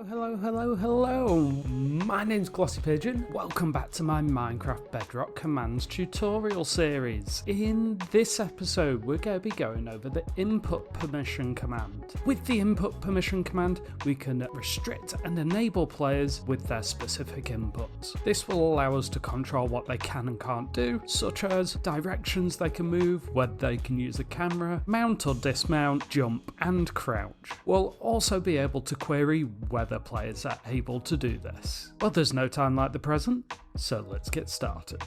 Hello. My name's Glossy Pigeon. Welcome back to my Minecraft Bedrock commands tutorial series. In this episode, we're going to be going over the input permission command. With the input permission command, we can restrict and enable players with their specific inputs. This will allow us to control what they can and can't do, such as directions they can move, whether they can use a camera, mount or dismount, jump, and crouch. We'll also be able to query whether players are able to do this. Well, there's no time like the present, so let's get started.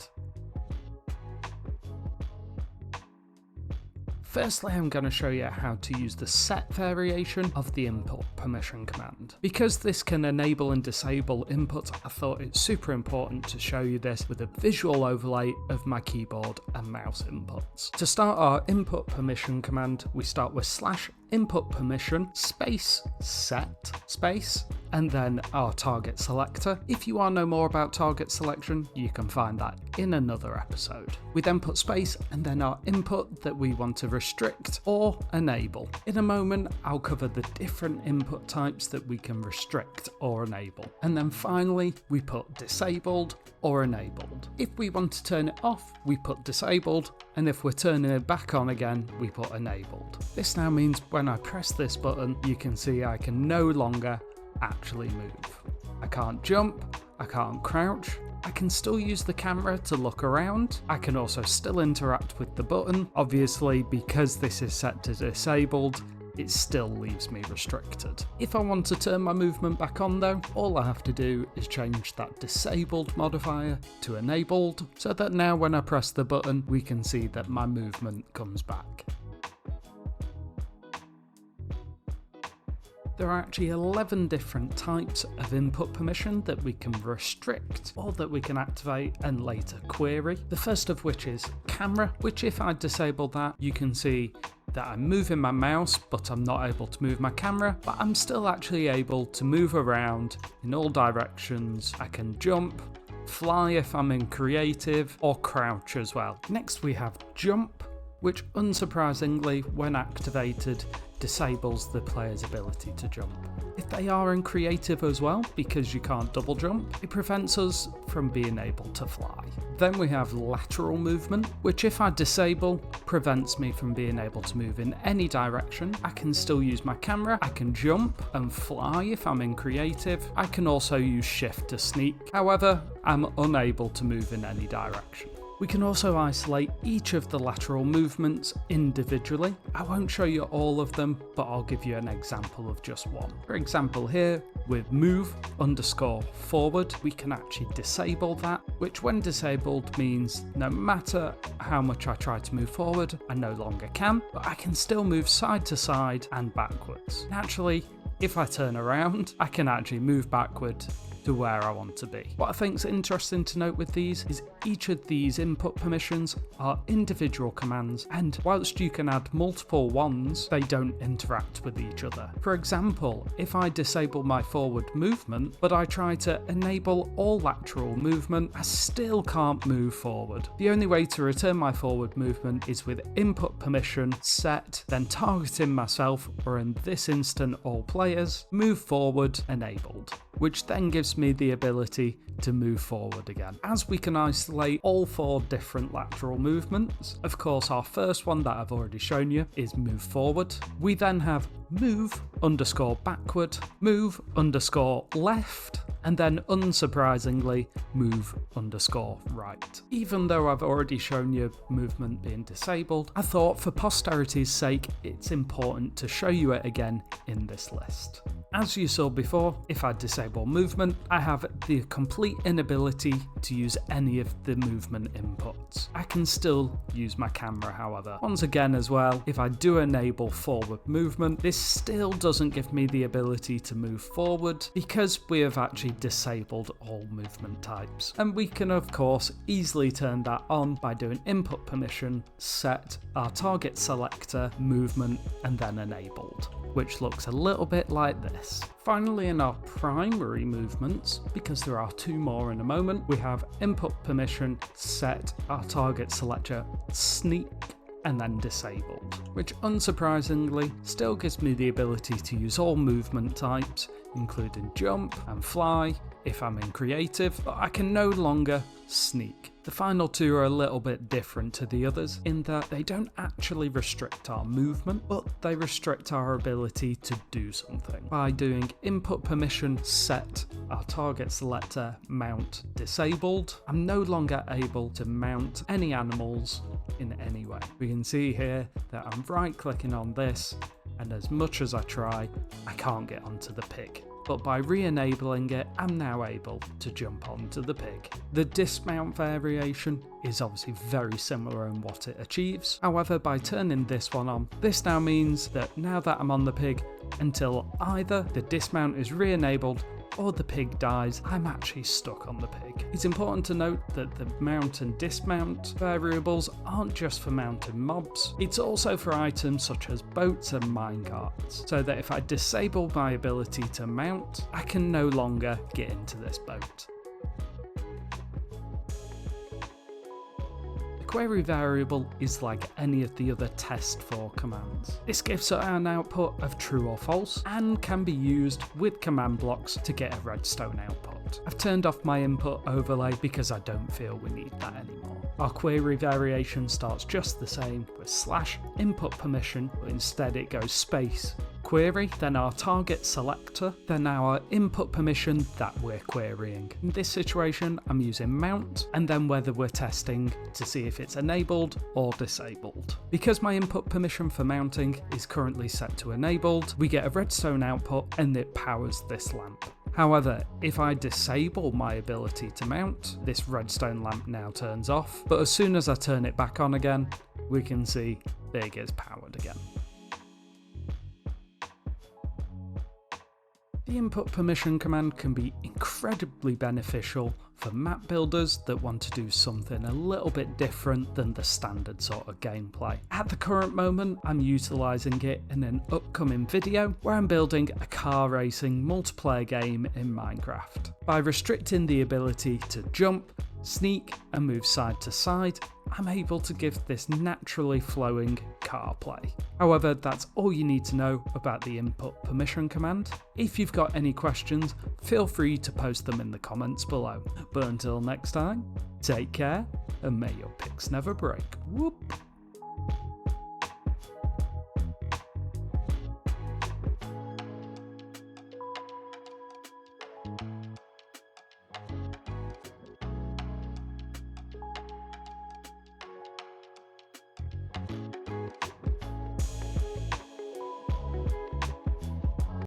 Firstly, I'm going to show you how to use the set variation of the input permission command. Because this can enable and disable inputs, I thought it's super important to show you this with a visual overlay of my keyboard and mouse inputs. To start our input permission command, we start with /input permission space set space and then our target selector. If you want to know more about target selection, you can find that in another episode. We then put space and then our input that we want to restrict or enable. In a moment, I'll cover the different input types that we can restrict or enable. And then finally, we put disabled or enabled. If we want to turn it off, we put disabled, and if we're turning it back on again, we put enabled. This now means when I press this button, you can see I can no longer actually move. I can't jump, I can't crouch, I can still use the camera to look around, I can also still interact with the button. Obviously, because this is set to disabled, it still leaves me restricted. If I want to turn my movement back on though, all I have to do is change that disabled modifier to enabled, so that now when I press the button, we can see that my movement comes back. There are actually 11 different types of input permission that we can restrict or that we can activate and later query. The first of which is camera, which if I disable that, you can see that I'm moving my mouse, but I'm not able to move my camera, but I'm still actually able to move around in all directions. I can jump, fly if I'm in creative, or crouch as well. Next we have jump, which unsurprisingly, when activated, disables the player's ability to jump. If they are in creative as well, because you can't double jump, it prevents us from being able to fly. Then we have lateral movement, which if I disable, prevents me from being able to move in any direction. I can still use my camera, I can jump and fly if I'm in creative. I can also use shift to sneak. However, I'm unable to move in any direction. We can also isolate each of the lateral movements individually. I won't show you all of them, but I'll give you an example of just one. For example here, with move_forward, we can actually disable that, which when disabled means no matter how much I try to move forward, I no longer can, but I can still move side to side and backwards. Naturally, if I turn around, I can actually move backward to where I want to be. What I think is interesting to note with these is each of these input permissions are individual commands, and whilst you can add multiple ones, they don't interact with each other. For example, if I disable my forward movement, but I try to enable all lateral movement, I still can't move forward. The only way to return my forward movement is with input permission set, then targeting myself, or in this instant all players, move forward enabled, which then gives me the ability to move forward again. As we can isolate all 4 different lateral movements, of course our first one that I've already shown you is move forward. We then have move_backward, move_left, and then unsurprisingly move_right. Even though I've already shown you movement being disabled, I thought for posterity's sake it's important to show you it again in this list. As you saw before, if I disable movement, I have the complete inability to use any of the movement inputs. I can still use my camera, however. Once again as well, if I do enable forward movement, this still doesn't give me the ability to move forward because we have actually disabled all movement types. And we can of course easily turn that on by doing input permission, set our target selector, movement, and then enabled, which looks a little bit like this. Finally, in our primary movements, because there are 2 more in a moment, we have input permission, set our target selector, sneak, and then disabled, which unsurprisingly still gives me the ability to use all movement types including jump and fly if I'm in creative, but I can no longer sneak. The final two are a little bit different to the others in that they don't actually restrict our movement, but they restrict our ability to do something. By doing input permission set our target selector mount disabled, I'm no longer able to mount any animals in any way. We can see here that I'm right clicking on this, and as much as I try, I can't get onto the pig. But by re-enabling it, I'm now able to jump onto the pig. The dismount variation is obviously very similar in what it achieves. However, by turning this one on, this now means that now that I'm on the pig, until either the dismount is re-enabled or the pig dies, I'm actually stuck on the pig. It's important to note that the mount and dismount variables aren't just for mounting mobs, it's also for items such as boats and minecarts, so that if I disable my ability to mount, I can no longer get into this boat. Query variable is like any of the other test for commands. This gives an output of true or false and can be used with command blocks to get a redstone output. I've turned off my input overlay because I don't feel we need that anymore. Our query variation starts just the same with /input permission, but instead it goes space query, then our target selector, then our input permission that we're querying. In this situation, I'm using mount, and then whether we're testing to see if it's enabled or disabled. Because my input permission for mounting is currently set to enabled, we get a redstone output and it powers this lamp. However, if I disable my ability to mount, this redstone lamp now turns off, but as soon as I turn it back on again, we can see Big is powered again. The input permission command can be incredibly beneficial for map builders that want to do something a little bit different than the standard sort of gameplay. At the current moment, I'm utilising it in an upcoming video where I'm building a car racing multiplayer game in Minecraft. By restricting the ability to jump, sneak and move side to side, I'm able to give this naturally flowing car play. However, that's all you need to know about the input permission command. If you've got any questions, feel free to post them in the comments below. But until next time, take care and may your picks never break. Whoop!